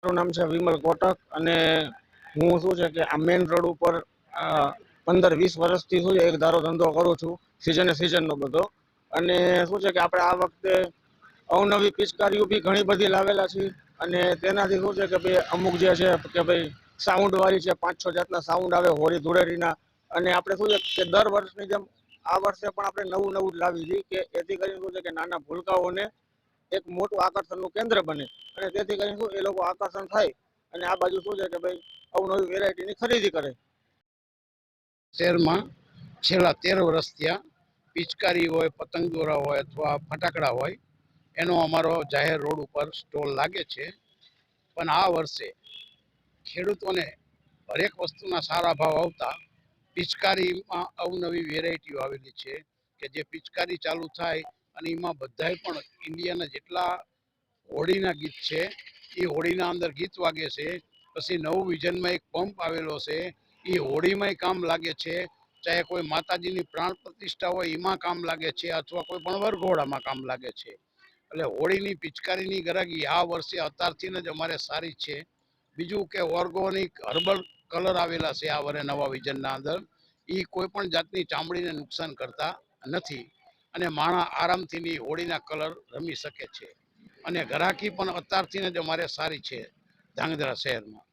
મારું નામ છે વિમલ કોટક અને હું શું છે કે આ મેઇન રોડ ઉપર 15-20 વર્ષથી શું છે એક ધારો ધંધો કરું છું સિઝનનો બધો. અને શું છે કે આપણે આ વખતે અવનવી પિચકારીઓ બી ઘણી બધી લાવેલા છે અને તેનાથી શું છે કે ભાઈ અમુક જે છે કે ભાઈ સાઉન્ડ વાળી છે, 5-6 જાતના સાઉન્ડ આવે હોળી ધૂળેટીના. અને આપણે શું છે કે દર વર્ષની જેમ આ વર્ષે પણ આપણે નવું જ લાવી છે કે એથી કરીને શું છે કે નાના ભૂલકાઓને એક મોટું આકર્ષણનું કેન્દ્ર બને અને તેથી કરીને શું એ લોકો આકર્ષણ થાય અને આ બાજુ શું છે કે ભાઈ અવનવી વેરાયટીની ખરીદી કરે. શહેરમાં છેલ્લા 13 વર્ષ થયા પિચકારી હોય, પતંગ દોરા હોય અથવા ફટાકડા હોય એનો અમારો જાહેર રોડ ઉપર સ્ટોલ લાગે છે. પણ આ વર્ષે ખેડૂતોને હરેક વસ્તુના સારા ભાવ આવતા પિચકારીમાં અવનવી વેરાયટીઓ આવેલી છે કે જે પિચકારી ચાલુ થાય અને એમાં બધાય પણ ઇન્ડિયાના જેટલા હોળીના ગીત છે એ હોળીના અંદર ગીત વાગે છે. પછી નવું વિઝનમાં એક પંપ આવેલો છે, એ હોળીમાંય કામ લાગે છે. ચાહે કોઈ માતાજીની પ્રાણ પ્રતિષ્ઠા હોય એમાં કામ લાગે છે અથવા કોઈ પણ વરઘોડામાં કામ લાગે છે. એટલે હોળીની પિચકારીની ગરાગી આ વર્ષે અત્યારથી જ અમારે સારી છે. બીજું કે ઓર્ગોનિક હર્બલ કલર આવેલા છે આ વર્ષે નવા વિઝનના અંદર. એ કોઈ પણ જાતની ચામડીને નુકસાન કરતા નથી અને માણસ આરામથી હોળીના કલર રમી શકે છે. અને ઘરાકી પણ અત્યારથી જ અમારે સારી છે ધ્રાંગધ્રા શહેરમાં.